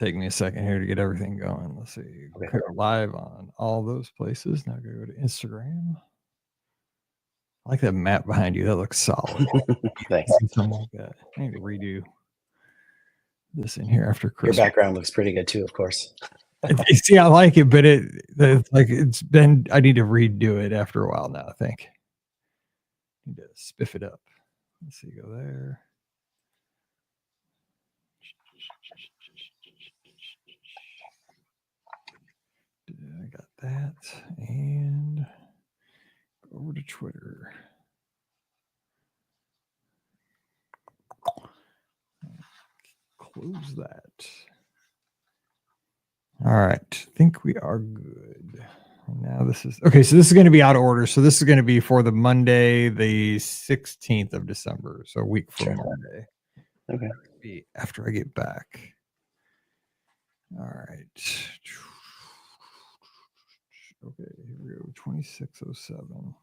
Take me a second here to get everything going. Let's see. Okay. We're live on all those places. Now go to Instagram. I like that map behind you. That looks solid. Thanks. Something like that. I need to redo this in here after Your Christmas. background looks pretty good too, of course. See, I like it, but it's been. I need to redo it after a while now. I think. Need to spiff it up. Let's see. Go there. I got that, and go over to Twitter. Close that. All right. I think we are good. Now this is okay. So this is going to be out of order. So this is going to be for the Monday, the 16th of December. So a week from Monday. Okay. Be after I get back. All right. Okay. Here we go. 2607.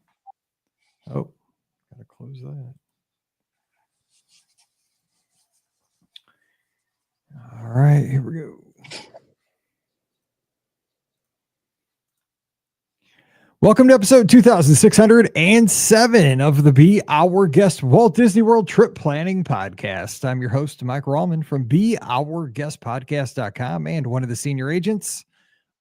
Oh, gotta close that. All right, here we go. Welcome to episode 2607 of the Be Our Guest Walt Disney World Trip Planning Podcast. I'm your host, Mike Rallman from BeOurGuestPodcast.com and one of the senior agents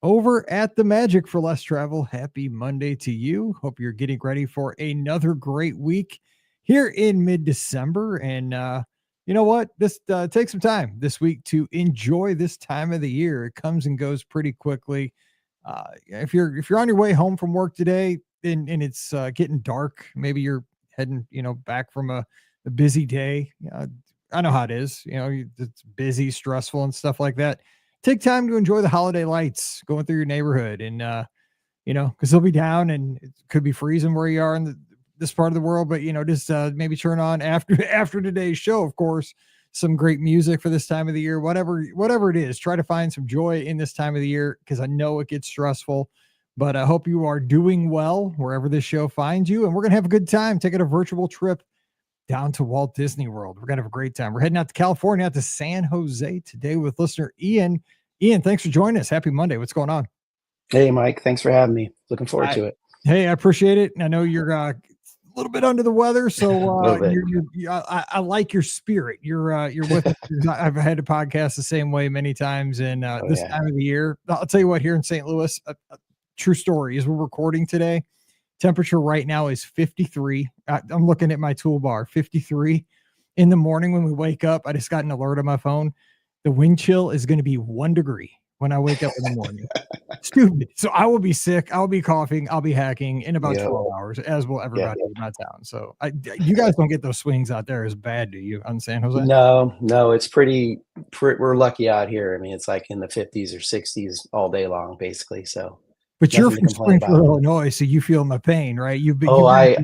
over at the Magic for Less Travel. Happy Monday to you. Hope you're getting ready for another great week here in mid-December. And you know what? This take some time this week to enjoy this time of the year. It comes and goes pretty quickly. If you're on your way home from work today and it's getting dark, maybe you're heading, back from a busy day. I know how it is. It's busy, stressful, and stuff like that. Take time to enjoy the holiday lights going through your neighborhood, and because they'll be down and it could be freezing where you are in this part of the world. But just maybe turn on after today's show, of course, some great music for this time of the year, whatever it is. Try to find some joy in this time of the year, because I know it gets stressful, but I hope you are doing well wherever this show finds you. And we're going to have a good time taking a virtual trip down to Walt Disney World. We're going to have a great time. We're heading out to California, out to San Jose today with listener Ian. Ian, thanks for joining us. Happy Monday. What's going on? Hey, Mike. Thanks for having me. Looking forward to it. Hey, I appreciate it. And I know you're a little bit under the weather, so I like your spirit. You're with us. I've had a podcast the same way many times, and time of the year, I'll tell you what, here in St. Louis, a true story, as we're recording today, temperature right now is 53. I'm looking at my toolbar, 53 in the morning. When we wake up, I just got an alert on my phone. The wind chill is going to be 1 degree when I wake up in the morning. Stupid. So I will be sick. I'll be coughing. I'll be hacking in about 12 hours, as will everybody in my town. So you guys don't get those swings out there as bad, do you, on San Jose? No, it's pretty, we're lucky out here. I mean, it's like in the 50s or 60s all day long, basically. So, but you're from Springfield, Illinois, so you feel my pain, right?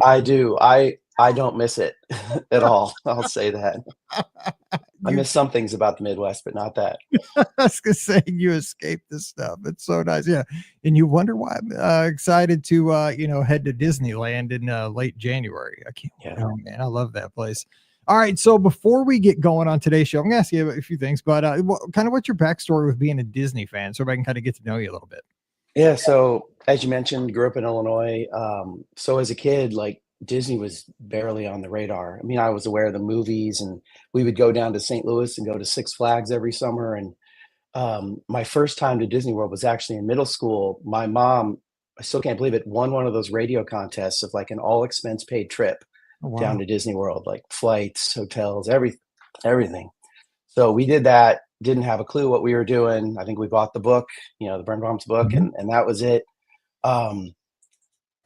I do. I don't miss it at all. I'll say that. I miss some things about the Midwest, but not that. I was going to say, you escaped this stuff. It's so nice. Yeah. And you wonder why I'm excited to, head to Disneyland in late January. I can't. Oh, man, I love that place. All right. So before we get going on today's show, I'm going to ask you a few things, but kind of what's your backstory with being a Disney fan, so everybody can kind of get to know you a little bit? Yeah. So as you mentioned, grew up in Illinois. So as a kid, Disney was barely on the radar. I mean, I was aware of the movies, and we would go down to St. Louis and go to Six Flags every summer. And my first time to Disney World was actually in middle school. My mom, I still can't believe it, won one of those radio contests of an all expense paid trip down to Disney World, like flights, hotels, everything. So we did that, didn't have a clue what we were doing. I think we bought the book, the Birnbaum's book, and that was it.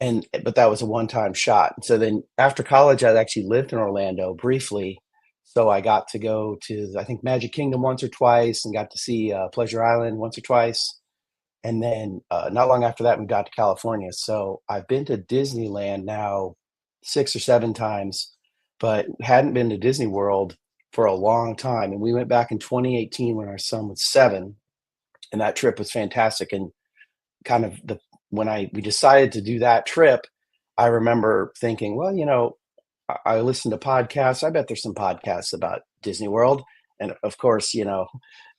But that was a one-time shot. So then after college, I actually lived in Orlando briefly. So I got to go to, I think, Magic Kingdom once or twice, and got to see Pleasure Island once or twice. And then not long after that, we got to California. So I've been to Disneyland now 6 or 7 times, but hadn't been to Disney World for a long time. And we went back in 2018 when our son was 7, and that trip was fantastic. And kind of when we decided to do that trip, I remember thinking, well, I listen to podcasts. I bet there's some podcasts about Disney World. And of course,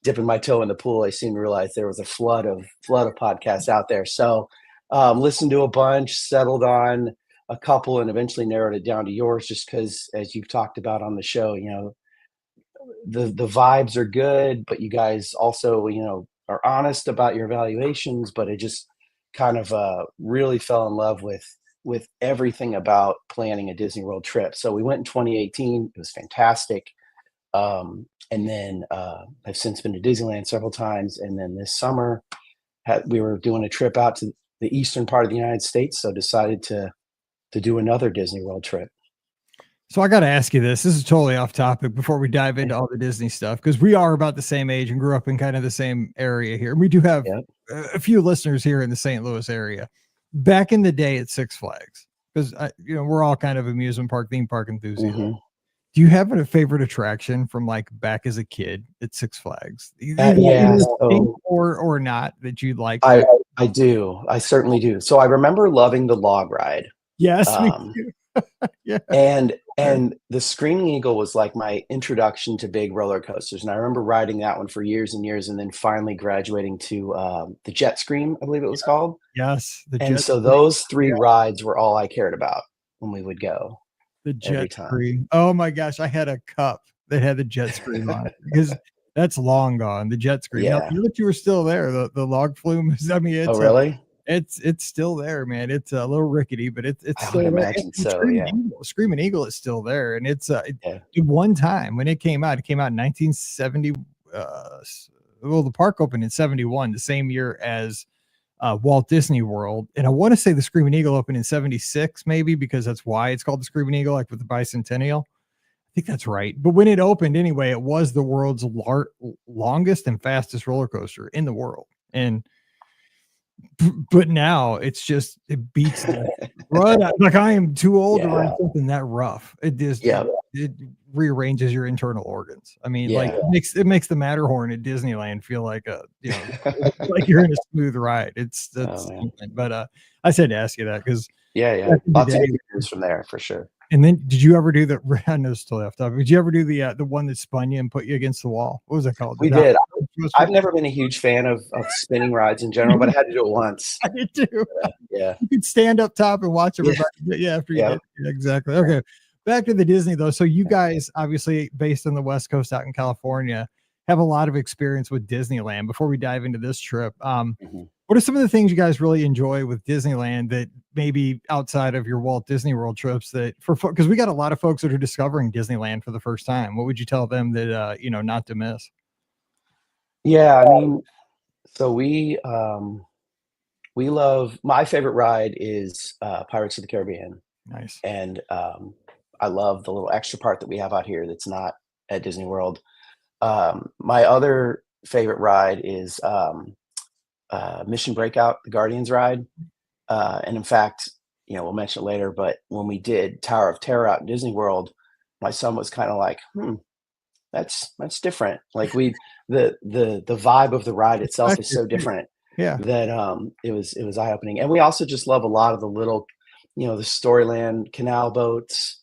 dipping my toe in the pool, I soon realized there was a flood of podcasts out there. So listened to a bunch, settled on a couple, and eventually narrowed it down to yours, just because, as you've talked about on the show, the vibes are good, but you guys also, are honest about your evaluations. But it just kind of really fell in love with everything about planning a Disney World trip. So we went in 2018. It was fantastic. And then I've since been to Disneyland several times. And then this summer, we were doing a trip out to the eastern part of the United States, so decided to do another Disney World trip. So I got to ask you this. This is totally off topic before we dive into all the Disney stuff, because we are about the same age and grew up in kind of the same area here. We do have a few listeners here in the St. Louis area. Back in the day at Six Flags, because we're all kind of amusement park, theme park enthusiasts. Mm-hmm. Do you have a favorite attraction from like back as a kid at Six Flags? Or not that you'd like? I do. I certainly do. So I remember loving the log ride. Yes. Me too. Yeah. And the Screaming Eagle was like my introduction to big roller coasters. And I remember riding that one for years and years, and then finally graduating to the Jet Scream, I believe it was called. Yes. So those three rides were all I cared about when we would go. The Jet Scream. Oh my gosh. I had a cup that had the Jet Scream on it, because that's long gone. The Jet Scream. Yeah. Now, you were still there. The log flume. I mean, it's really? It's still there, man. It's a little rickety, but it's still there. Imagine so. Screaming Eagle is still there, and it's one time when it came out in 1970. The park opened in 71, the same year as Walt Disney World, and I want to say the Screaming Eagle opened in 76, maybe, because that's why it's called the Screaming Eagle, like with the bicentennial. I think that's right. But when it opened, anyway, it was the world's longest and fastest roller coaster in the world, but now it beats that. Like, I am too old to ride something that rough. It just it rearranges your internal organs. I mean, like it makes the Matterhorn at Disneyland feel like like you're in a smooth ride. But I said to ask you that because lots of news from there for sure. And then, did you ever do the? I know it's totally off topic. Did you ever do the one that spun you and put you against the wall? What was it called? We did. I've never been a huge fan of spinning rides in general, but I had to do it once. I did too. Yeah. You could stand up top and watch everybody. Yeah, after you did. Yeah, exactly. Okay. Back to the Disney though. So you guys, obviously based on the West Coast out in California, have a lot of experience with Disneyland. Before we dive into this trip, what are some of the things you guys really enjoy with Disneyland that maybe outside of your Walt Disney World trips, that because we got a lot of folks that are discovering Disneyland for the first time? What would you tell them that not to miss? Yeah, I mean, so we love, my favorite ride is Pirates of the Caribbean. Nice. And I love the little extra part that we have out here that's not at Disney World. My other favorite ride is Mission Breakout, the Guardians ride. And in fact, we'll mention it later, but when we did Tower of Terror out in Disney World, my son was kind of like, that's different. Like the vibe of the ride itself is so different. Yeah. That it was eye-opening. And we also just love a lot of the little, the Storyland canal boats.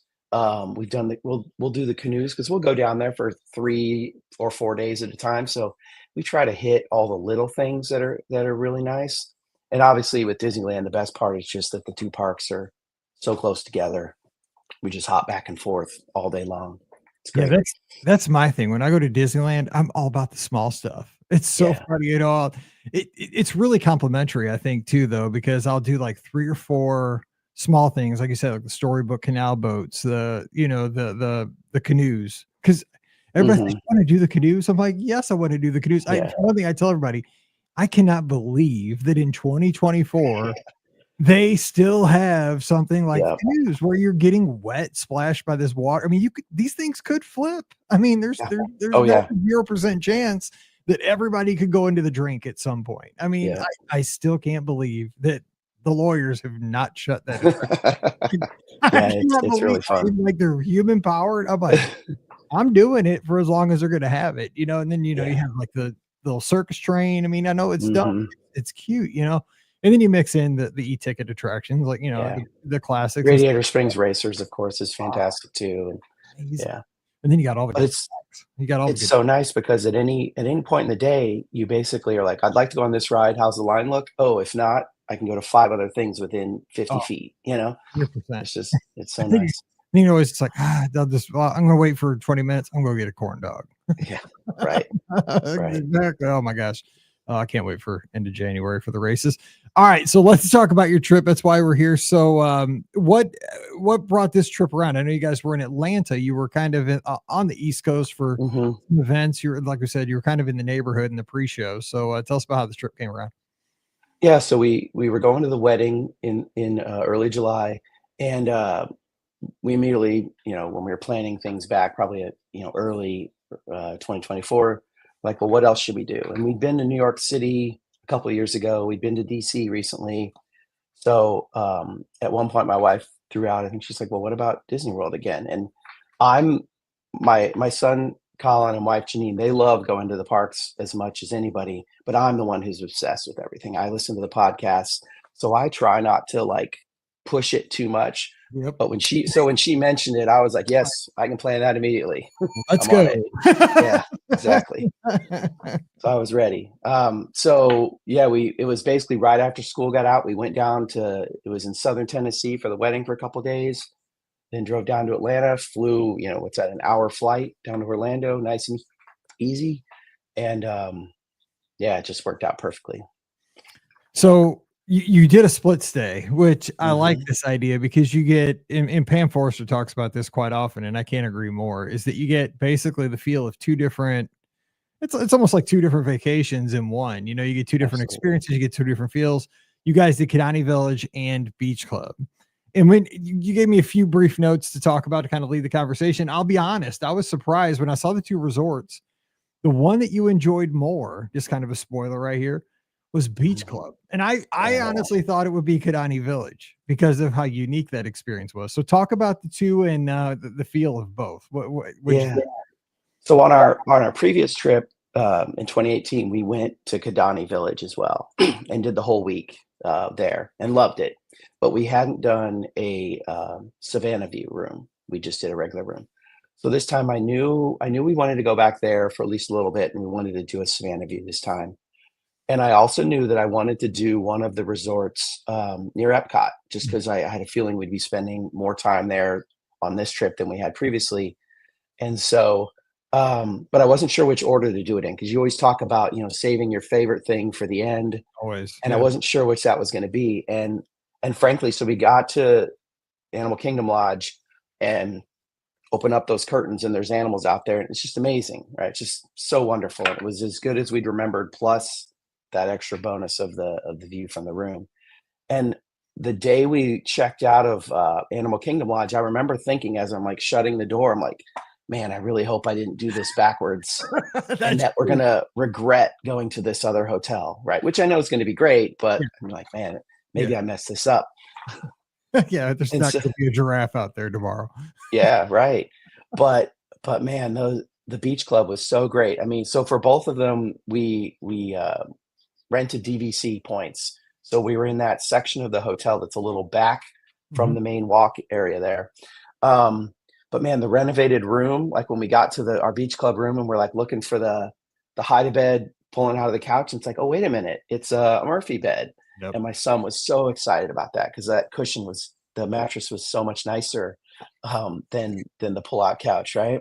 We've done we'll do the canoes, because we'll go down there for 3 or 4 days at a time. So we try to hit all the little things that are really nice. And obviously with Disneyland, the best part is just that the two parks are so close together. We just hop back and forth all day long. It's great. Yeah, that's my thing. When I go to Disneyland, I'm all about the small stuff. It's so funny at all. It's really complimentary, I think, too, though, because I'll do like 3 or 4 small things, like you said, like the storybook canal boats, the canoes, because everybody thinks, want to do the canoes. I'm like, yes, I want to do the canoes. One thing I tell everybody, I cannot believe that in 2024 they still have something like canoes where you're getting wet, splashed by this water. I mean, these things could flip. I mean, there's 0% chance that everybody could go into the drink at some point. I mean, I still can't believe that the lawyers have not shut that down. It's really fun. Like, they're human powered. I'm like, I'm doing it for as long as they're going to have it, and then, you have like the little circus train. I mean, I know it's dumb. It's cute, and then you mix in the e-ticket attractions, like, the classics. Radiator Springs Racers, of course, is fantastic too. And And then you got all the But good snacks. You got all the it's good. so nice because at any point in the day, you basically are like, "I'd like to go on this ride. How's the line look? Oh, if not, I can go to 5 other things within 50 Oh, feet," you know? 100%. It's I so think nice. you know, it's like, I'm gonna wait for 20 minutes. I'm gonna get a corn dog. Yeah, right, right. Exactly. Oh my gosh. I can't wait for end of January for the races. All right, so let's talk about your trip. That's why we're here. So, what brought this trip around? I know you guys were in Atlanta. You were kind of on the East Coast for Mhm. some events. You were, like we said, you were kind of in the neighborhood in the pre-show. So, tell us about how this trip came around. Yeah, so we were going to the wedding in early July, and, we immediately, when we were planning things back, probably at, early 2024, like, well, what else should we do? And we'd been to New York City a couple of years ago. We'd been to DC recently. So at one point, my wife threw out, I think she's like, well, what about Disney World again? And I'm my son Colin and wife Janine, they love going to the parks as much as anybody, but I'm the one who's obsessed with everything. I listen to the podcasts, so I try not to like push it too much. Yep. But when she mentioned it, I was like, yes, I can plan that immediately. Let's I'm on go. it. Yeah, exactly. So I was ready. So yeah, it was basically right after school got out. We went down to it was in Southern Tennessee for the wedding for a couple days. Then drove down to Atlanta. Flew, what's that? An hour flight down to Orlando, nice and easy. And yeah, it just worked out perfectly. So you did a split stay, which I like Hmm. this idea because you get, and Pam Forrester talks about this quite often, and I can't agree more, is that you get basically the feel of two different, it's almost like two different vacations in one. You know, you get two different Absolutely. experiences, you get two different feels. You guys did Kidani Village and Beach Club. And when you gave me a few brief notes to talk about to kind of lead the conversation, I'll be honest, I was surprised when I saw the two resorts. The one that you enjoyed more, just kind of a spoiler right here, was Beach Mhm. Club. And I Yeah. honestly thought it would be Kidani Village because of how unique that experience was. So talk about the two and the feel of both. What'd you Yeah. think? So on our previous trip in 2018, we went to Kidani Village as well and did the whole week there and loved it. But we hadn't done a Savannah View room. We just did a regular room. So this time I knew we wanted to go back there for at least a little bit, and we wanted to do a Savannah View this time. And I also knew that I wanted to do one of the resorts near Epcot, just because I had a feeling we'd be spending more time there on this trip than we had previously. And so, but I wasn't sure which order to do it in because you always talk about, saving your favorite thing for the end, Always. and I Yeah. wasn't sure which that was going to be. And frankly, so we got to Animal Kingdom Lodge and open up those curtains, and there's animals out there, and it's just amazing, right? It's just so wonderful. It was as good as we'd remembered, plus that extra bonus of the view from the room. And the day we checked out of Animal Kingdom Lodge, I remember thinking as I'm like shutting the door, I'm like, man, I really hope I didn't do this backwards and That's that we're true. gonna regret going to this other hotel, right? Which I know is gonna be great, but Yeah. I'm like, man, Yeah. maybe I messed this up. Yeah. There's And not so going to be a giraffe out there tomorrow. yeah, right. But but man, the beach club was so great. I mean, so for both of them, we rented DVC points. So we were in that section of the hotel that's a little back from Mhm. the main walk area there. Um, but man, the renovated room, like when we got to our beach club room and we're like looking for the hide a bed, pulling out of the couch, and it's like, oh wait a minute, it's a Murphy bed. Yep. And my son was so excited about that because that cushion was the mattress was so much nicer than the pull out couch, right?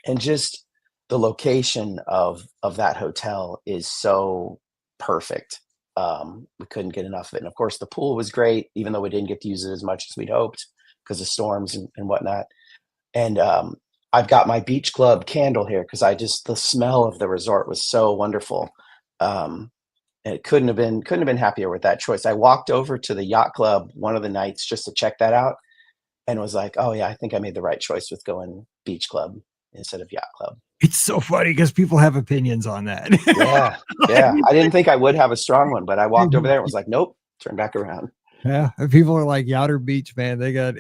And just the location of that hotel is so perfect. We couldn't get enough of it. And of course, the pool was great, even though we didn't get to use it as much as we'd hoped because of storms and whatnot. And I've got my beach club candle here because the smell of the resort was so wonderful. Um, and it couldn't have been happier with that choice. I walked over to the yacht club one of the nights just to check that out and was like, oh yeah, I think I made the right choice with going beach club instead of yacht club. It's so funny because people have opinions on that. Yeah, yeah. I didn't think I would have a strong one, but I walked over there and was like, "Nope, turn back around." Yeah, and people are like Yacht or Beach, man. They got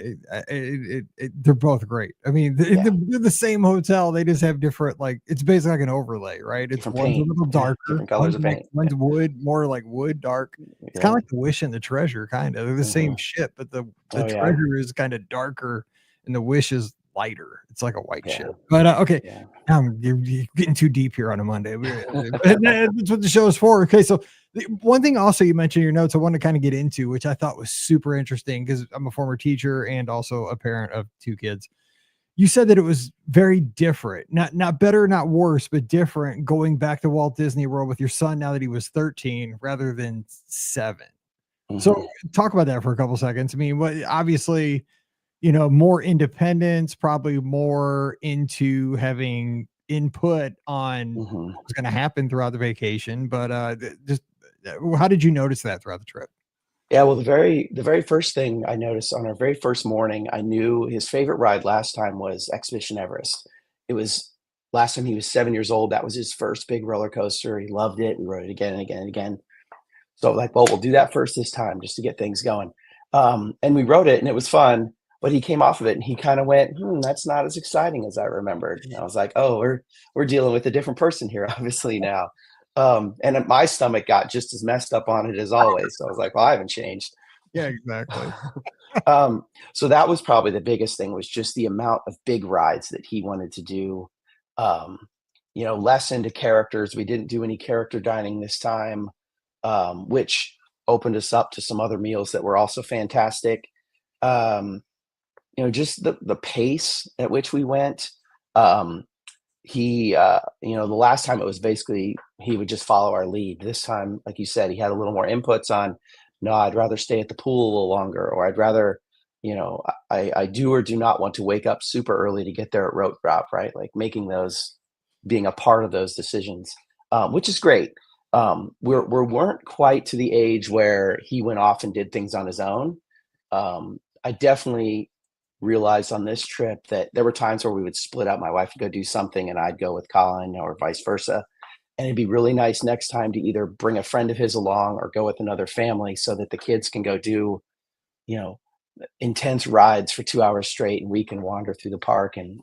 they're both great. I mean, Yeah, they're the same hotel. They just have different, like it's basically like an overlay, right? It's different one's a paint. little Yeah, darker, different colors of paint. Yeah, one's wood, more like wood dark. It's kind of yeah. like the Wish and the Treasure, kind of. They're the same Mhm. ship, but the Oh, yeah. Treasure is kind of darker, and the Wish is lighter. It's like a white Yeah. ship. But okay, Yeah. you're getting too deep here on a Monday. That's what the show is for. Okay, so one thing also you mentioned in your notes I want to kind of get into, which I thought was super interesting because I'm a former teacher and also a parent of 2 kids. You said that it was very different, not better, not worse, but different going back to Walt Disney World with your son now that he was 13 rather than 7. So talk about that for a couple seconds. I mean, what obviously, more independence, probably more into having input on what's going to happen throughout the vacation. But just how did you notice that throughout the trip? Yeah, well, the very first thing I noticed on our very first morning, I knew his favorite ride last time was Expedition Everest. It was last time he was 7 years old. That was his first big roller coaster. He loved it. We rode it again and again and again. So like, well, we'll do that first this time just to get things going. And we rode it and it was fun, but he came off of it and he kind of went, that's not as exciting as I remembered. And I was like, oh, we're dealing with a different person here, obviously now. And my stomach got just as messed up on it as always. So I was like, well, I haven't changed. Yeah, exactly. So that was probably the biggest thing was just the amount of big rides that he wanted to do. Um, less into characters. We didn't do any character dining this time, which opened us up to some other meals that were also fantastic. Just the pace at which we went. The last time it was basically he would just follow our lead. This time, like you said, he had a little more inputs on, no, I'd rather stay at the pool a little longer, or I'd rather, I do or do not want to wake up super early to get there at rope drop, right? Like being a part of those decisions, which is great. Weren't quite to the age where he went off and did things on his own. I definitely realized on this trip that there were times where we would split up. My wife would go do something and I'd go with Colin or vice versa. And it'd be really nice next time to either bring a friend of his along or go with another family so that the kids can go do, intense rides for 2 hours straight and we can wander through the park and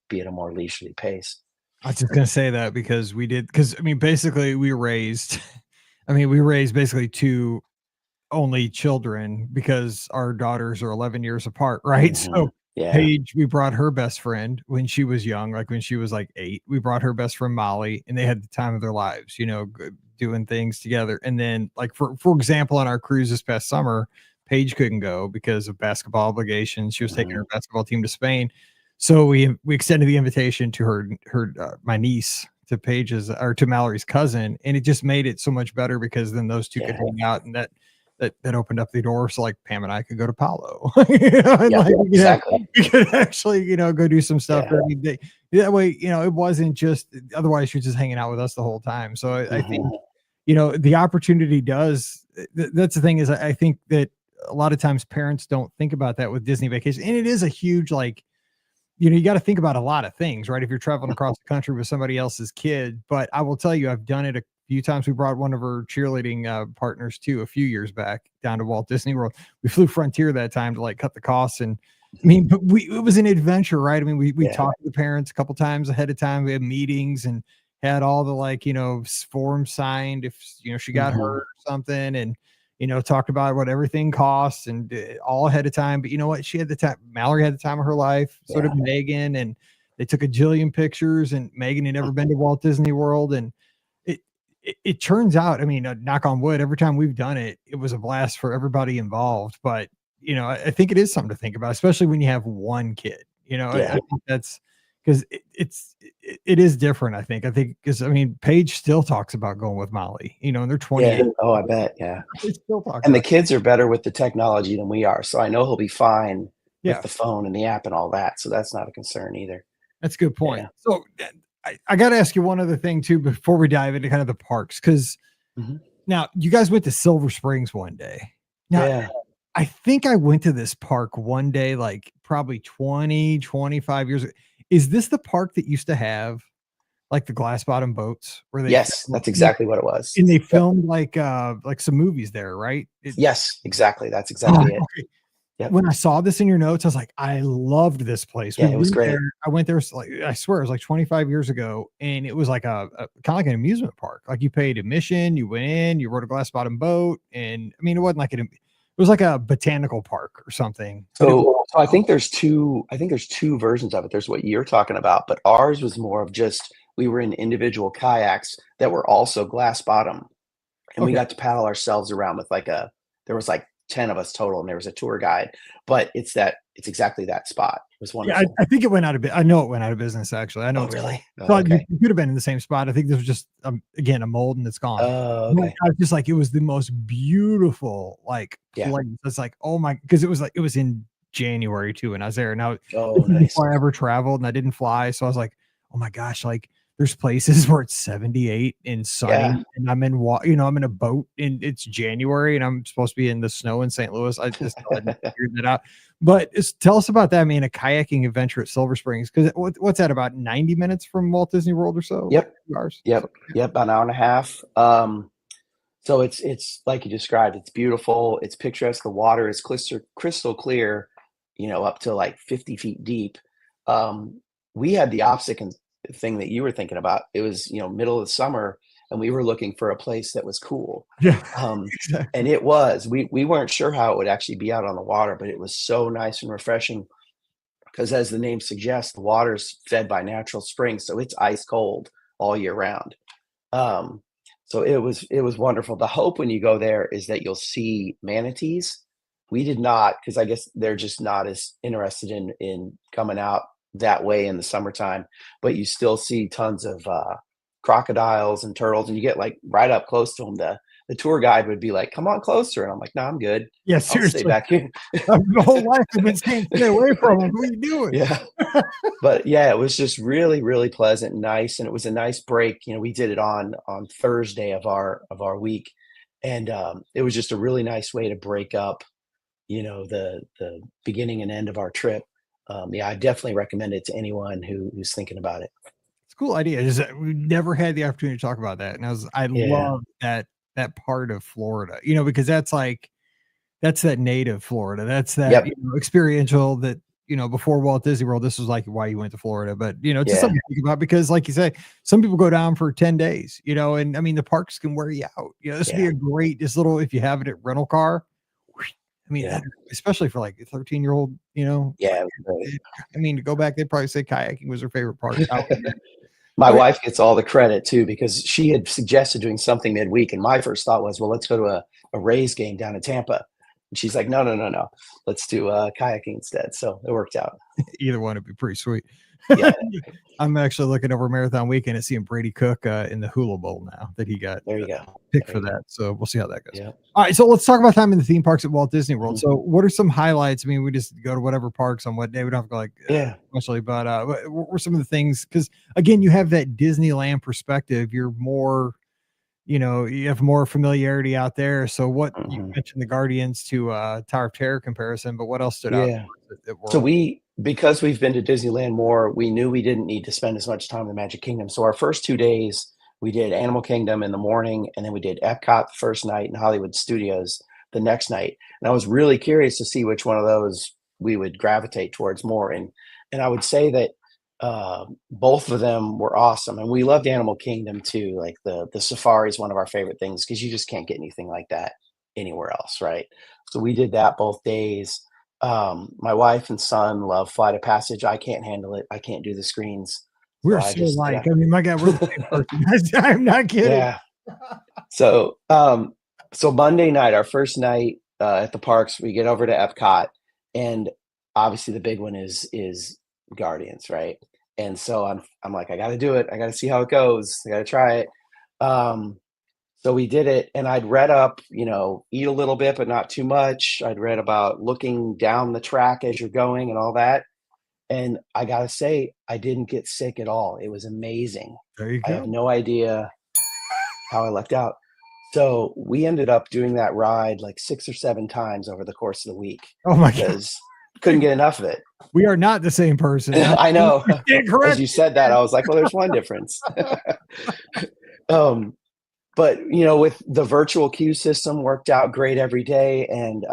be at a more leisurely pace. I was just gonna say that because I mean, basically we raised, we raised basically 2 only children because our daughters are 11 years apart, right? So Yeah. Paige, we brought her best friend when she was young, like when she was like 8. We brought her best friend Molly, and they had the time of their lives, doing things together. And then, like for example, on our cruise this past summer, Paige couldn't go because of basketball obligations. She was taking her basketball team to Spain, so we extended the invitation to her my niece, to Paige's or to Mallory's cousin, and it just made it so much better because then those 2 could hang out, and that opened up the door so like Pam and I could go to Palo. Exactly. We could actually, go do some stuff every day. That way, it wasn't just otherwise you're just hanging out with us the whole time. So I think, the opportunity does that's the thing is I think that a lot of times parents don't think about that with Disney Vacation. And it is a huge, like, you got to think about a lot of things, right? If you're traveling across the country with somebody else's kid, but I will tell you, I've done it a few times. We brought one of our cheerleading partners too a few years back down to Walt Disney World. We flew Frontier that time to like cut the costs, and but it was an adventure, right? We talked to the parents a couple times ahead of time. We had meetings and had all the forms signed if she got hurt or something, and talked about what everything costs and all ahead of time. But you know what? She had the time. Mallory had the time of her life. So did Megan, and they took a jillion pictures. And Megan had never been to Walt Disney World, and it turns out, knock on wood, every time we've done it, it was a blast for everybody involved. But, I think it is something to think about, especially when you have one kid, I think that's because it is different. I think because, Paige still talks about going with Molly, and they're 28. Yeah. Oh, I bet. Yeah. They still talk And the about kids are better with the technology than we are. So I know he'll be fine Yeah. with the phone and the app and all that. So that's not a concern either. That's a good point. So I got to ask you one other thing too, before we dive into kind of the parks. Cause now you guys went to Silver Springs one day. Now I think I went to this park one day, like probably 25 years ago. Is this the park that used to have like the glass bottom boats where they, Yes, that's exactly what it was. and they filmed like some movies there, right? Yes, exactly. That's exactly it. Okay. Yep. When I saw this in your notes, I was like, I loved this place. Yeah, it was great. I went there, like, I swear it was like 25 years ago. And it was like a kind of like an amusement park. Like you paid admission, you went in, you rode a glass bottom boat. And it wasn't like it was like a botanical park or something. But So I think there's two versions of it. There's what you're talking about, but ours was more of just we were in individual kayaks that were also glass bottom, and we okay. got to paddle ourselves around with there was like 10 of us total, and there was a tour guide. But it's exactly that spot. It was Yeah, wonderful. I think it went out of I know it went out of business, actually. I know Oh, it's really? Oh, thought you okay. could have been in the same spot. I think this was just, again, a mold and it's gone. Oh, But okay. I was just like, it was the most beautiful, like, Yeah. place. It's like, oh my, because it was in January too, and I was there. Now Oh, this is nice. before I ever traveled and I didn't fly. So I was like, oh my gosh, like there's places where it's 78 and sunny, Yeah. and I'm in a boat and it's January and I'm supposed to be in the snow in St. Louis. I just hadn't figured that out. But tell us about that. I mean, a kayaking adventure at Silver Springs, because what's that, about 90 minutes from Walt Disney World or so? Like Yep. 2 hours? Yep. Yep. About an hour and a half. So it's like you described. It's beautiful. It's picturesque. The water is crystal clear, up to like 50 feet deep. We had the opposite thing that you were thinking about. It was, middle of the summer, and we were looking for a place that was cool. Yeah, Um, exactly. and it was. We weren't sure how it would actually be out on the water, but it was so nice and refreshing because, as the name suggests, the water's fed by natural springs, so it's ice cold all year round. Um, so it was wonderful. The hope when you go there is that you'll see manatees. We did not, because I guess they're just not as interested in coming out that way in the summertime. But you still see tons of crocodiles and turtles, and you get like right up close to them. The tour guide would be like, "Come on closer," and I'm like, "No, I'm good. Yeah, I'll stay seriously. back here." My whole life I've been saying, "Stay away from them. What are you doing?" Yeah. But yeah, it was just really, really pleasant and nice, and it was a nice break. We did it on Thursday of our week, and it was just a really nice way to break up, the beginning and end of our trip. Yeah, I definitely recommend it to anyone who's thinking about it. It's a cool idea. Is that we never had the opportunity to talk about that, and I Yeah. love that part of Florida, because that's like that's that native Florida. That's that, Yep. experiential that, before Walt Disney World, this was like why you went to Florida. But, it's just Yeah. something to think about because, like you say, some people go down for 10 days, and I mean, the parks can wear you out. This would be Yeah. a this little, if you have it at rental car. I mean, Yeah. especially for like a 13-year-old, Yeah. It was I mean, to go back, they'd probably say kayaking was their favorite part out great. there. My Okay. wife gets all the credit too because she had suggested doing something midweek, and my first thought was, "Well, let's go to a Rays game down in Tampa." And she's like, "No, no, no, no. Let's do kayaking instead." So it worked out. Either one would be pretty sweet. Yeah, I'm actually looking over Marathon Weekend and seeing Brady Cook in the Hula Bowl now that he got there you go. picked There for you go. that. So we'll see how that goes. Yeah. All right. So let's talk about time in the theme parks at Walt Disney World. Mhm. So what are some highlights? I mean, we just go to whatever parks on what day. We don't have to go like Yeah. especially, but what were some of the things? Because again, you have that Disneyland perspective. You're more, you have more familiarity out there. So what you Mhm. mentioned the Guardians to Tower of Terror comparison, but what else stood out Yeah. at So World? because we've been to Disneyland more, we knew we didn't need to spend as much time in the Magic Kingdom. So our first 2 days, we did Animal Kingdom in the morning, and then we did Epcot the first night and Hollywood Studios the next night. And I was really curious to see which one of those we would gravitate towards more. And I would say that both of them were awesome, and we loved Animal Kingdom too. Like the safari is one of our favorite things because you just can't get anything like that anywhere else, right? So we did that both days. My wife and son love Flight of Passage. I can't handle it. I can't do the screens. So We're I so just, alike. I mean, my God, we're the same person. I'm not kidding. yeah. So Monday night, our first night at the parks, we get over to Epcot, and obviously the big one is Guardians, right? And so I'm like, I got to do it. I got to see how it goes. I got to try it. Um, so we did it, and I'd read up, eat a little bit, but not too much. I'd read about looking down the track as you're going and all that. And I gotta say, I didn't get sick at all. It was amazing. There you I have go. no idea how I lucked out. So we ended up doing that ride like 6 or 7 times over the course of the week Oh my God. because couldn't get enough of it. We are not the same person. I know. You stand As you corrected. said that, I was like, well, there's one difference. um, but with the virtual queue system worked out great every day. And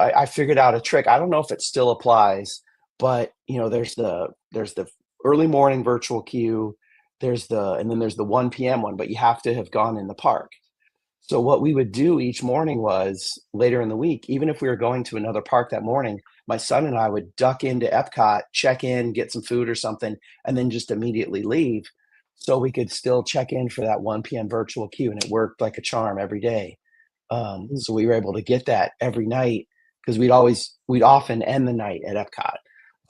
I figured out a trick. I don't know if it still applies, but there's the early morning virtual queue, and then there's the 1 p.m. one, but you have to have gone in the park. So what we would do each morning was later in the week, even if we were going to another park that morning, my son and I would duck into Epcot, check in, get some food or something, and then just immediately leave so we could still check in for that 1 p.m. virtual queue. And it worked like a charm every day. So we were able to get that every night because we'd often end the night at Epcot.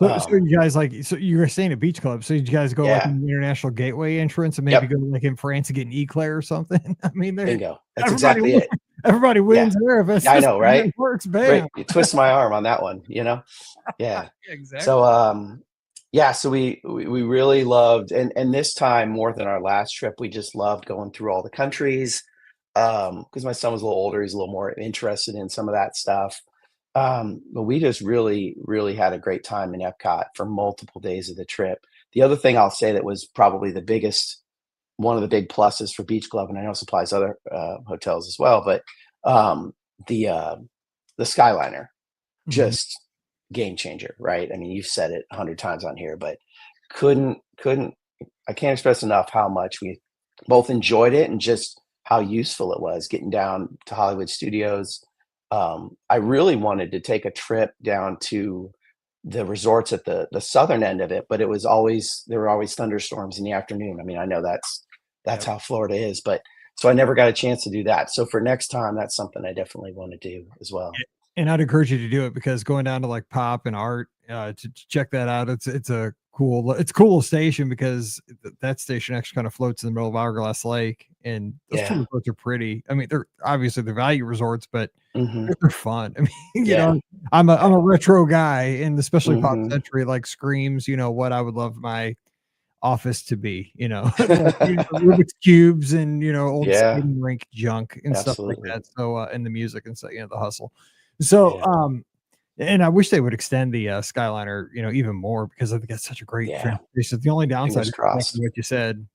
So you guys so you were staying at Beach Club. So did you guys go like Yeah. in the International Gateway entrance and maybe Yep. go like in France and get an eclair or something? I mean, Bingo. That's everybody, exactly it. everybody Yeah. wins there if it's I know, right? it works. Right. Bam. You twist my arm on that one, Yeah. Yeah, exactly. So yeah, so we really loved and this time more than our last trip, we just loved going through all the countries. Because my son was a little older, he's a little more interested in some of that stuff. But we just really, really had a great time in Epcot for multiple days of the trip. The other thing I'll say that was probably one of the big pluses for Beach Club, and I know it supplies other hotels as well, but um, the uh, the Skyliner, Mhm. just game changer, right? I mean, you've said it 100 times on here, but couldn't I can't express enough how much we both enjoyed it and just how useful it was getting down to Hollywood Studios. I really wanted to take a trip down to the resorts at the southern end of it, but there were always thunderstorms in the afternoon. I mean, I know that's Yep. how Florida is, but so I never got a chance to do that. So for next time, that's something I definitely want to do as well. And I'd encourage you to do it because going down to like Pop and Art to check that out, it's a cool station because that station actually kind of floats in the middle of Hourglass Lake, and those two Yeah. resorts are pretty. I mean, they're obviously they're value resorts, but Hmm. they're fun. I mean, Yeah. I'm a retro guy, and especially Pop Hmm. Century like screams, what I would love my office to be, like, Rubik's cubes and old Yeah. skating rink junk and stuff like Absolutely. that. So and the music and stuff, the hustle. So Yeah. and I wish they would extend the Skyliner, even more because I think that's such a great Yeah. transportation. The only downside Fingers is crossed. exactly what you said,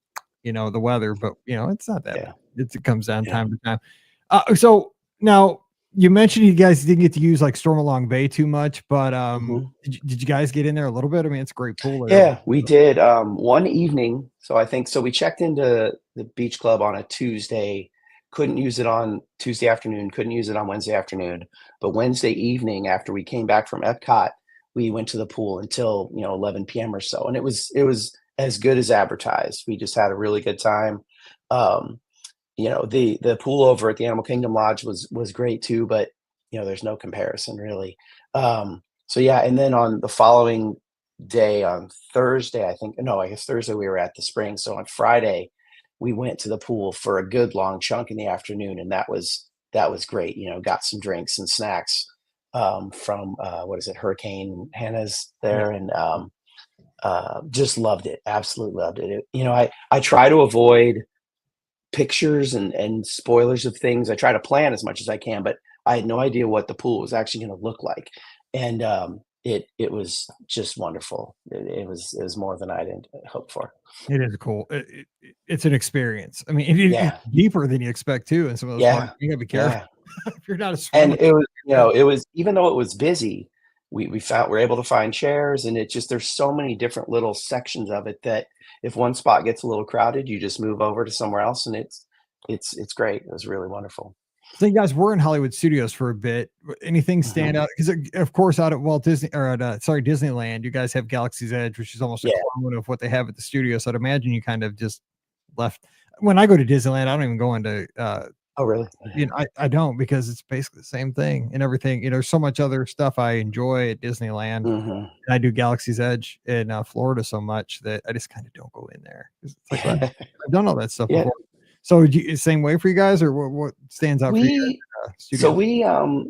the weather, but it's not that bad. Yeah. It comes down Yeah. time to time. So now you mentioned you guys didn't get to use like Stormalong Bay too much, but Hmm. did you guys get in there a little bit? I mean, it's a great pool there. Yeah, we did, one evening. So I think so we checked into the beach club on a Tuesday, couldn't use it on Tuesday afternoon, couldn't use it on Wednesday afternoon, but Wednesday evening after we came back from Epcot, we went to the pool until, 11 PM or so, and it was as good as advertised. We just had a really good time. Um, the pool over at the Animal Kingdom Lodge was great too, but, there's no comparison really. So yeah, and then on the following day, on Thursday, I think no, I guess Thursday we were at the spring, so on Friday, we went to the pool for a good long chunk in the afternoon, and that was great, got some drinks and snacks, from, what is it, Hurricane Hannah's Yeah. there, and, just loved it, absolutely loved it. I try to avoid pictures and spoilers of things. I try to plan as much as I can, but I had no idea what the pool was actually gonna look like, and, it was just wonderful. It was more than I'd hoped for. It is cool. It's an experience. I mean, it's Yeah, deeper than you expect too in some of those parks. yeah, You gotta be careful yeah, if you're not a and swimmer. it was even though it was busy, we're able to find chairs, and it just there's so many different little sections of it that if one spot gets a little crowded, you just move over to somewhere else, and it's great. It was really wonderful. So you guys were in Hollywood Studios for a bit. Anything stand Mhm. out? Because of course, out at Walt Disney or at Disneyland, you guys have Galaxy's Edge, which is almost a Yeah. clone of what they have at the studio. So I'd imagine you kind of just left. When I go to Disneyland, I don't even go into Oh, really? I don't because it's basically the same thing and everything. There's so much other stuff I enjoy at Disneyland. Mhm. And I do Galaxy's Edge in Florida so much that I just kind of don't go in there. It's like, well, I've done all that stuff Yeah. before. So, same way for you guys, or what stands out for you We guys? so Studios.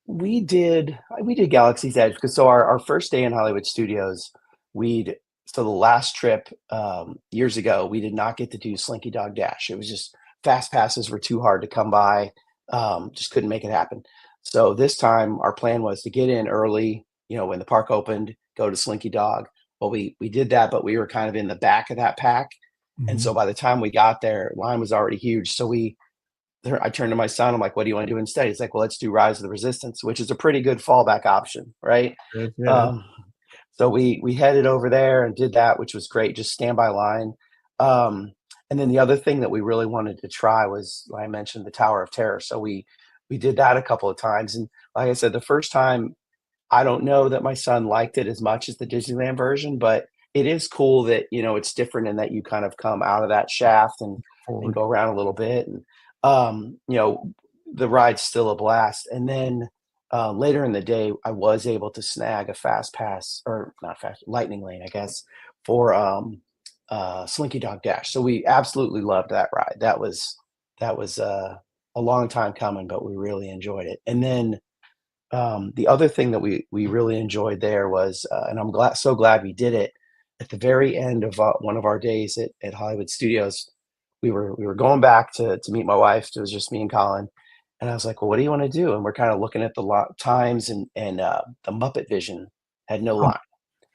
we did Galaxy's Edge because our first day in Hollywood Studios, we'd so the last trip, years ago, we did not get to do Slinky Dog Dash. It was just fast passes were too hard to come by, just couldn't make it happen. So this time, our plan was to get in early, when the park opened, go to Slinky Dog. Well, we did that, but we were kind of in the back of that pack, and Mhm. so by the time we got there, line was already huge. So I turned to my son. I'm like, "What do you want to do instead?" He's like, "Well, let's do Rise of the Resistance," which is a pretty good fallback option, right? Yeah. Um, so we headed over there and did that, which was great. Just standby line, um, And then the other thing that we really wanted to try was, like I mentioned, the Tower of Terror. So we did that a couple of times. And like I said, the first time, I don't know that my son liked it as much as the Disneyland version, but it is cool that, it's different in that you kind of come out of that shaft and Forward. go around a little bit. And, the ride's still a blast. And then later in the day, I was able to snag a fast pass, or not fast, lightning lane, I guess, for Slinky Dog Dash. So we absolutely loved that ride. That was a long time coming, but we really enjoyed it. And then the other thing that we really enjoyed there was, and I'm so glad we did it. At the very end of one of our days at Hollywood Studios, we were going back to meet my wife. It was just me and Colin, and I was like, "Well, what do you want to do?" And we're kind of looking at the times, and the Muppet Vision had no Oh, line,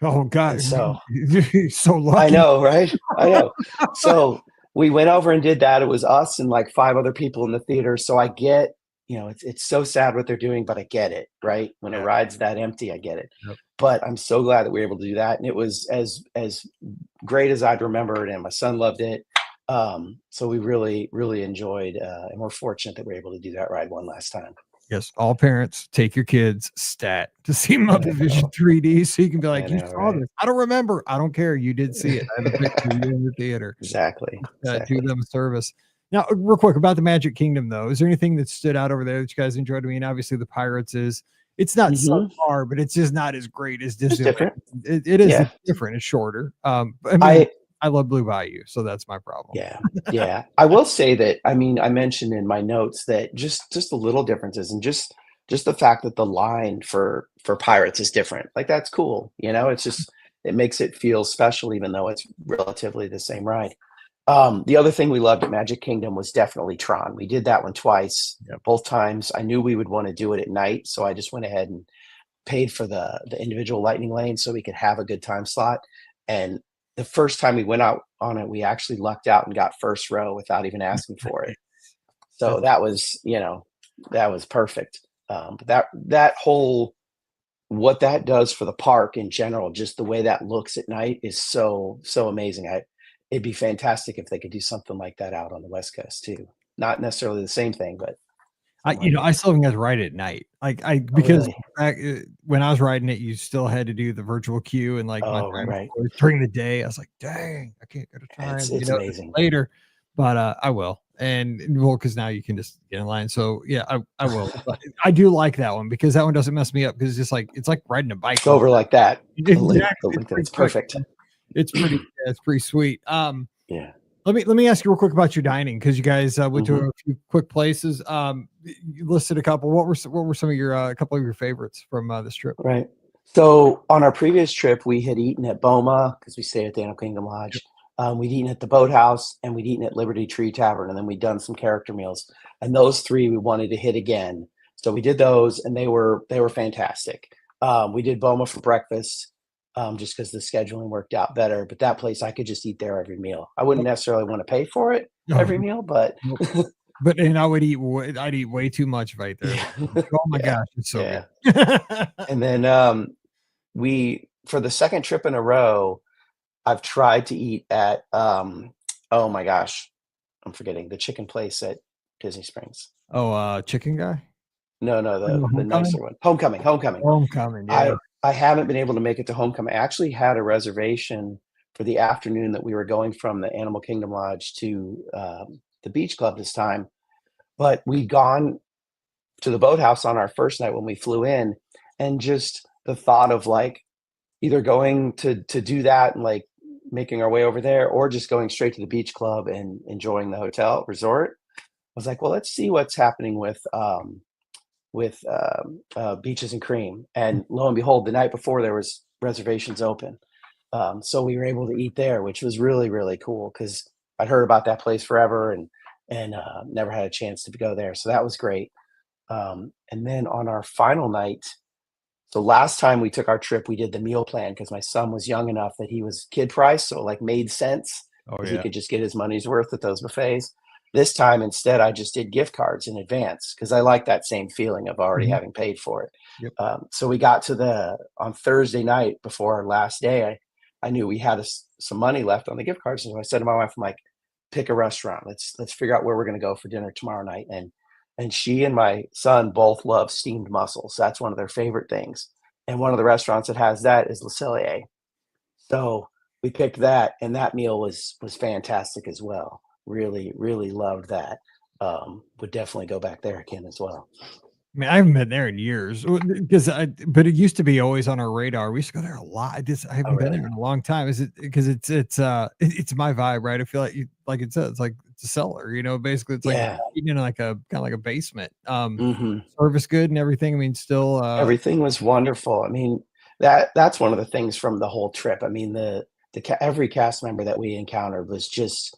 oh and God. so You're so I lucky. know, right? I know. So we went over and did that. It was us and like 5 other people in the theater. So I get, it's so sad what they're doing, but I get it, right? When a Yeah. ride's that empty, I get it. Yep. But I'm so glad that we were able to do that. And it was as great as I'd remember it, and my son loved it. So we really, really enjoyed, and we're fortunate that we were able to do that ride one last time. Yes, all parents take your kids stat to see I Muppet Vision know, 3D so you can be I like, "You know, saw right? this." I don't remember. I don't care. You did see it. I have a picture of you in the theater. Exactly, Do exactly. them a service. Now, real quick about the Magic Kingdom, though, is there anything that stood out over there that you guys enjoyed? I mean, obviously the Pirates it's not Hmm. subpar, but it's just not as great as It's Disneyland. different. It is. Yeah. It's different. It's shorter. I mean, I I love Blue Bayou, so that's my problem. Yeah, yeah. I will say that, I mean, I mentioned in my notes that just the little differences, and just the fact that the line for Pirates is different. Like, that's cool, It's just it makes it feel special even though it's relatively the same ride. The other thing we loved at Magic Kingdom was definitely Tron. We did that one twice. Yep. Both times I knew we would wanna do it at night, so I just went ahead and paid for the individual lightning lane so we could have a good time slot. And the first time we went out on it, we actually lucked out and got first row without even asking for it. So That's that was perfect. But that whole what that does for the park in general, just the way that looks at night is so amazing. It'd be fantastic if they could do something like that out on the West Coast too. Not necessarily the same thing, but something like I that. still think that's right at night. Oh, Because really? back when I was riding it, you still had to do the virtual queue, and like my Oh, right, time right. was during the day. I was like, dang, I can't go to try It's and it's this amazing. later, but I will. And well, because now you can just get in line. So yeah, I will. But I do like that one because that one doesn't mess me up because it's like riding a bike It's all over like that. The exactly. It's length of pretty it's quick. perfect. It's pretty yeah, it's pretty sweet. Yeah. Let me ask you real quick about your dining because you guys went to Mhm. a few quick places. You listed a couple. What were some of your a couple of your favorites from this trip? Right. So on our previous trip, we had eaten at Boma because we stayed at the Animal Kingdom Yep. Lodge. We'd eaten at the Boathouse and we'd eaten at Liberty Tree Tavern, and then we'd done some character meals. And those three we wanted to hit again. So we did those, and they were fantastic. We did Boma for breakfast, just because the scheduling worked out better. But that place, I could just eat there every meal. I wouldn't necessarily want to pay for it No, every meal, but nope. But and I'd eat way too much if I ate there. yeah, Oh my yeah, gosh, it's so good. yeah. And then we for the second trip in a row, I've tried to eat at, oh my gosh, I'm forgetting the chicken place at Disney Springs. Oh, chicken guy? No, no, the Oh, the Homecoming? nicer one. Homecoming, Homecoming. Homecoming, yeah. I haven't been able to make it to Homecoming. I actually had a reservation for the afternoon that we were going from the Animal Kingdom Lodge to, the beach club this time, but we'd gone to the Boathouse on our first night when we flew in, and just the thought of, like, either going to do that and, like, making our way over there or just going straight to the beach club and enjoying the hotel resort. I was like, "Well, let's see what's happening with Beaches and Cream," and lo and behold, the night before, there was reservations open. So we were able to eat there, which was really, really cool because 'cause I'd heard about that place forever and never had a chance to go there, so that was great. And then on our final night, so last time we took our trip, we did the meal plan because my son was young enough that he was kid price, so it, like, made sense Oh, because he yeah. could just get his money's worth at those buffets. This time, instead, I just did gift cards in advance because I like that same feeling of already Mhm. having paid for it. Yep. So we got to the on Thursday night before our last day, I knew we had some money left on the gift cards, so I said to my wife, I'm like, pick a restaurant. Let's figure out where we're going to go for dinner tomorrow night. And she and my son both love steamed mussels. That's one of their favorite things. And one of the restaurants that has that is Le Cellier. So we picked that, and that meal was fantastic as well. Really, really loved that. Would definitely go back there again as well. I mean, I haven't been there in years but it used to be always on our radar. We used to go there a lot. I Oh, haven't been really? there in a long time. Is it because it's my vibe, right? I feel like like it says, it's like it's a cellar, basically it's like Yeah. eating in like a kind of like a basement. Hmm. Service good and everything. I mean, still Everything was wonderful. I mean, that's one of the things from the whole trip. I mean, every cast member that we encountered was just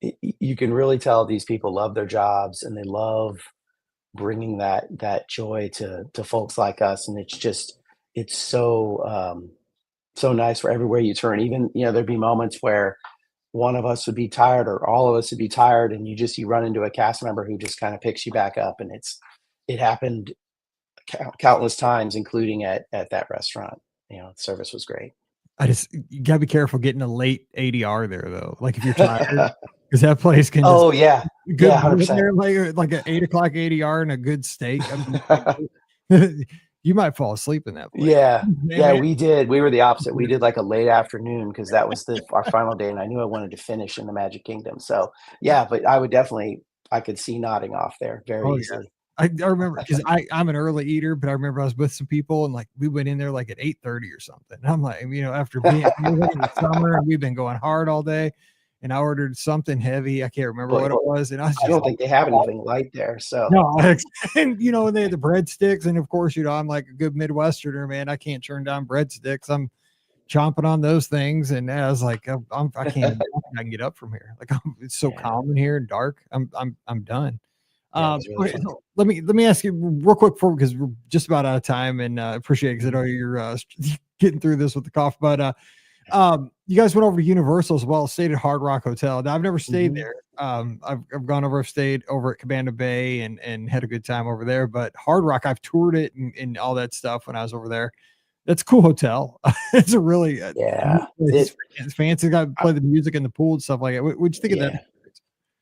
you can really tell these people love their jobs and they love bringing that joy to folks like us. And it's so nice for everywhere you turn. Even there'd be moments where one of us would be tired or all of us would be tired, and you run into a cast member who just kind of picks you back up. And it happened countless times, including at that restaurant. Service was great. you gotta be careful getting a late ADR there though. Like if you're tired, because that place can just Oh, yeah. good Yeah, meal in 100%. there, like an 8 o'clock ADR and a good steak. I mean, you might fall asleep in that place. Yeah. Man, Yeah, man. we did. We were the opposite. We did like a late afternoon because that was our final day, and I knew I wanted to finish in the Magic Kingdom. So, yeah, but I could see nodding off there very Oh yeah. easily. I remember because I'm an early eater, but I remember I was with some people and like we went in there like at 8:30 or something. And I'm like, after being it was like in the summer and we've been going hard all day, and I ordered something heavy. I can't remember But what it was, and I was I just don't like, think they have "Oh, anything light there, so no," and and they had the breadsticks, and of course, I'm like a good Midwesterner, man. I can't turn down breadsticks. I'm chomping on those things, and I was like, I can't even think I can get up from here. Like it's so yeah. calm in here and dark. I'm done. Yeah, it was really Okay, fun. so let me ask you real quick because we're just about out of time, and appreciate it because I know you're getting through this with the cough. But you guys went over to Universal as well, stayed at Hard Rock Hotel. Now I've never stayed Mhm. there. I've gone over, I've stayed over at Cabana Bay and had a good time over there. But Hard Rock, I've toured it and all that stuff when I was over there. That's a cool hotel. It's a really Yeah. it's fancy. Got play the music in the pool and stuff like that. What'd you think of that? Yeah.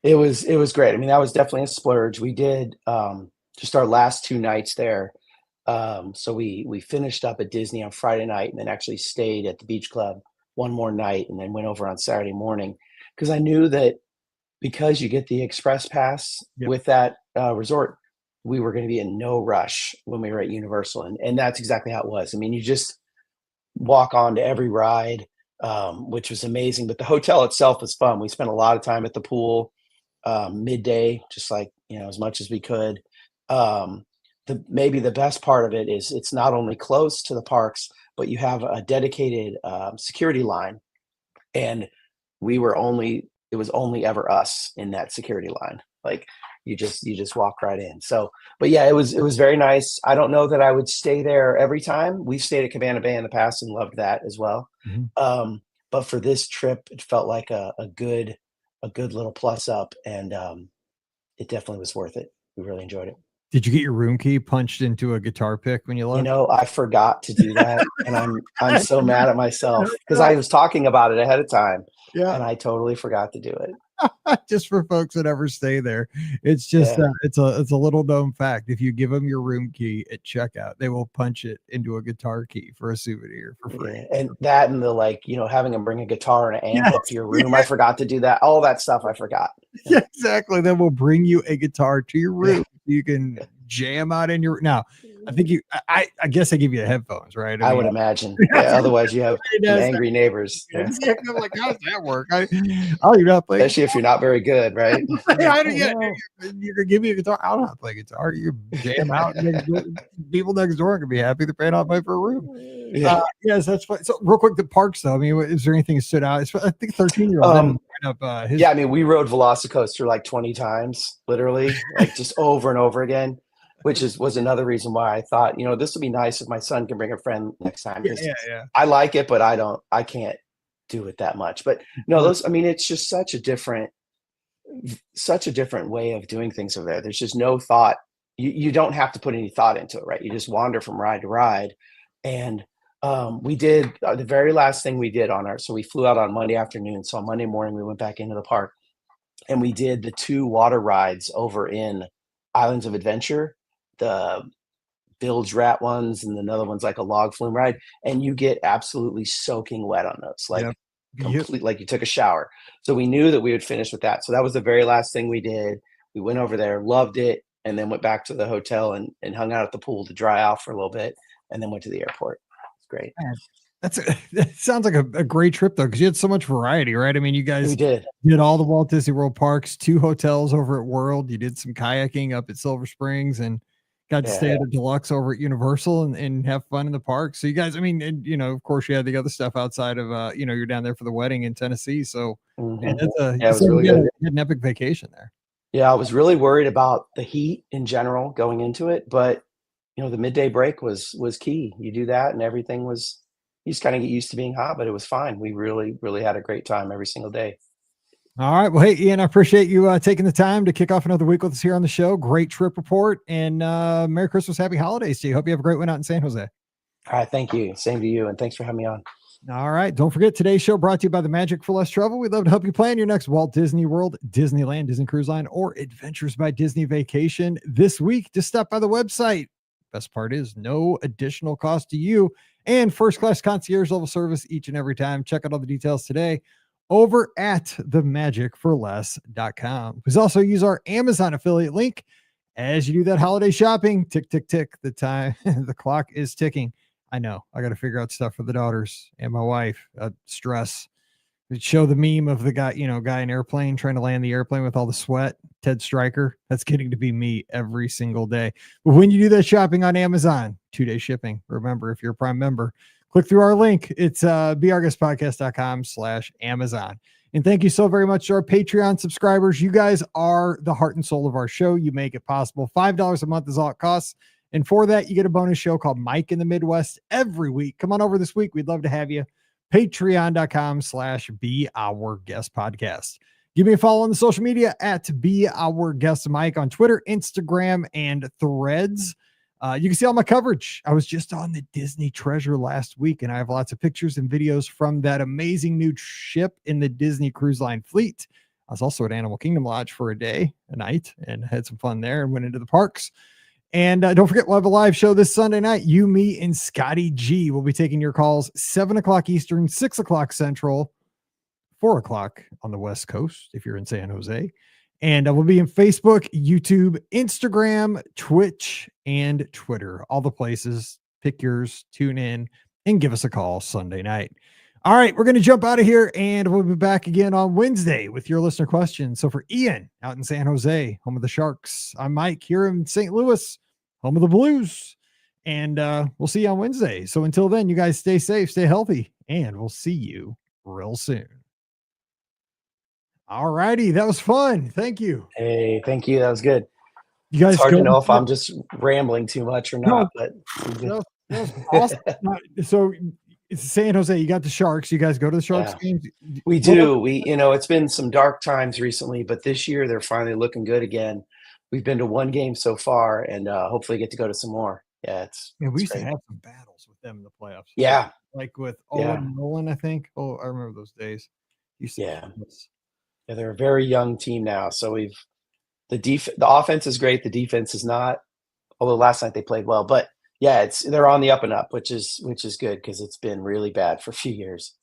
It was great. I mean, that was definitely a splurge. We did, just our last 2 nights there. So we finished up at Disney on Friday night and then actually stayed at the beach club one more night and then went over on Saturday morning because I knew that because you get the express pass Yep. with that, resort, we were gonna be in no rush when we were at Universal, and that's exactly how it was. I mean, you just walk on to every ride, which was amazing, but the hotel itself was fun. We spent a lot of time at the pool, midday, just like, as much as we could. Maybe the best part of it is it's not only close to the parks, but you have a dedicated, security line, and it was only ever us in that security line. Like you just walk right in. So, but yeah, it was very nice. I don't know that I would stay there every time. We've stayed at Cabana Bay in the past and loved that as well. Mhm. But for this trip, it felt like a good little plus up, and it definitely was worth it. We really enjoyed it. Did you get your room key punched into a guitar pick when you left? I forgot to do that, and I'm so mad at myself because I was talking about it ahead of time, Yeah. and I totally forgot to do it. Just for folks that ever stay there, it's just Yeah. it's a little known fact. If you give them your room key at checkout, they will punch it into a guitar key for a souvenir for free. Yeah, and that and the, like, having them bring a guitar and an amp Yes, up to your room, I forgot to do that. All that stuff I forgot. Yeah. yeah, exactly. Then we'll bring you a guitar to your Yeah. room. You can jam out in your now. I think I guess they give you the headphones, right? I I mean, would imagine. Yeah, otherwise you have it some does. angry neighbors. Yeah. Exactly. I'm like, how does that work? I'll even not play. Especially if you're not very good, right? I don't, Oh, yeah, no. you can give me a guitar. I don't know how to play guitar. You jam out. Next door, people next door can be happy. They're paying off money for a room. Yeah. Yes, that's fine. So, real quick, the parks though. I mean, is there anything that stood out? I think 13-year-old Um, up his. yeah, I mean, we rode Velocicoaster like 20 times, literally, like just over and over again, which was another reason why I thought, this would be nice if my son can bring a friend next time Yeah, because yeah, yeah. I like it, but I can't do it that much. But no, Right. I mean, it's just such a different way of doing things over there. There's just no thought. You don't have to put any thought into it, right? You just wander from ride to ride. And we did the very last thing we did so we flew out on Monday afternoon. So on Monday morning, we went back into the park. and we did the 2 water rides over in Islands of Adventure, the bilge rat ones, and another one's like a log flume ride, and you get absolutely soaking wet on those, like, Yep. Yep. complete like you took a shower. So we knew that we would finish with that. So that was the very last thing we did. We went over there, loved it, and then went back to the hotel and hung out at the pool to dry out for a little bit, and then went to the airport. It's great. Man, that sounds like a great trip though, because you had so much variety, right? I mean, you We guys did. did all the Walt Disney World parks, 2 hotels over at World. You did some kayaking up at Silver Springs and got to stay Yeah. at a deluxe over at Universal and have fun in the park. So you guys, I mean, and of course, you had the other stuff outside of you're down there for the wedding in Tennessee. So man, Mhm. that's Yeah, it was so really you good. had an epic vacation there. Yeah, I was really worried about the heat in general going into it, but, the midday break was key. You do that and everything was you just kinda get used to being hot, but it was fine. We really, really had a great time every single day. All right. Well, hey, Ian, I appreciate you taking the time to kick off another week with us here on the show. Great trip report and Merry Christmas, Happy Holidays to you. Hope you have a great one out in San Jose. Alright, thank you. Same to you, and thanks for having me on. All right. Don't forget today's show brought to you by the Magic for Less Travel. We'd love to help you plan your next Walt Disney World, Disneyland, Disney Cruise Line, or Adventures by Disney vacation this week. Just stop by the website. Best part is no additional cost to you and first class concierge level service each and every time. Check out all the details today over at themagicforless.com. Please also use our Amazon affiliate link as you do that holiday shopping. Tick, tick, tick. The time, the clock is ticking. I know I got to figure out stuff for the daughters and my wife. Stress. They show the meme of the guy in airplane trying to land the airplane with all the sweat. Ted Stryker. That's getting to be me every single day. But when you do that shopping on Amazon, 2-day shipping. Remember, if you're a Prime member, click through our link. It's beourguestpodcast.com/Amazon. And thank you so very much to our Patreon subscribers. You guys are the heart and soul of our show. You make it possible. $5 a month is all it costs. And for that, you get a bonus show called Mike in the Midwest every week. Come on over this week. We'd love to have you. Patreon.com/beourguestpodcast. Give me a follow on the social media at Be Our Guest Mike on Twitter, Instagram, and Threads. You can see all my coverage. I was just on the Disney Treasure last week, and I have lots of pictures and videos from that amazing new ship in the Disney Cruise Line fleet. I was also at Animal Kingdom Lodge for a night, and had some fun there and went into the parks. And don't forget, we'll have a live show this Sunday night. You, me, and Scotty G will be taking your calls 7 o'clock Eastern, 6 o'clock Central, 4 o'clock on the West Coast if you're in San Jose. And we'll be in Facebook, YouTube, Instagram, Twitch, and Twitter. All the places. Pick yours, tune in, and give us a call Sunday night. All right, we're going to jump out of here, and we'll be back again on Wednesday with your listener questions. So for Ian out in San Jose, home of the Sharks, I'm Mike here in St. Louis, home of the Blues, and we'll see you on Wednesday. So until then, you guys stay safe, stay healthy, and we'll see you real soon. All righty, that was fun. Thank you. Hey, thank you. That was good. You guys It's hard go to know if I'm just rambling too much or No, not, but that was awesome. So it's San Jose. You got the Sharks. You guys go to the Sharks Yeah. games? we do. It's been some dark times recently, but this year they're finally looking good again. We've been to 1 game so far and hopefully get to go to some more. Yeah, Yeah, we it's used to great. have some battles with them in the playoffs. Yeah, Like with Yeah. Owen Nolan, I think. Oh, I remember those days. Used to Yeah. kill us. Yeah, they're a very young team now. So the offense is great, the defense is not. Although last night they played well, but yeah, they're on the up and up, which is good because it's been really bad for a few years.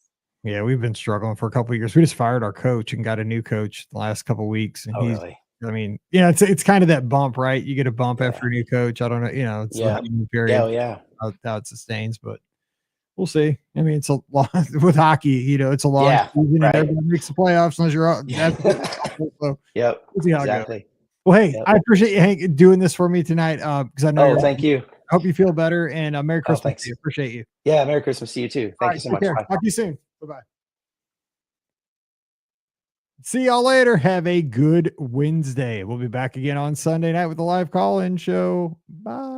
Yeah, we've been struggling for a couple of years. We just fired our coach and got a new coach the last couple of weeks, and Oh, really? I mean, it's kind of that bump, right? You get a bump Yeah. after a new coach. I don't know, it's the Yeah. honeymoon Yeah, period, oh, yeah. how it sustains, but we'll see. I mean, it's a long with hockey, it's a long Yeah, season, right. and everyone makes the playoffs unless you're out. Yeah. So Yep, we'll see how it goes. exactly. Well, hey, Yep. I appreciate you doing this for me tonight, because I know Oh, you're. thank you. I hope you feel better, and Merry Christmas thanks. to you. Appreciate you. Yeah, Merry Christmas to you too. All Thank right, you so take much. care. Bye. Talk to you soon. Bye-bye. See y'all later. Have a good Wednesday. We'll be back again on Sunday night with a live call-in show. Bye.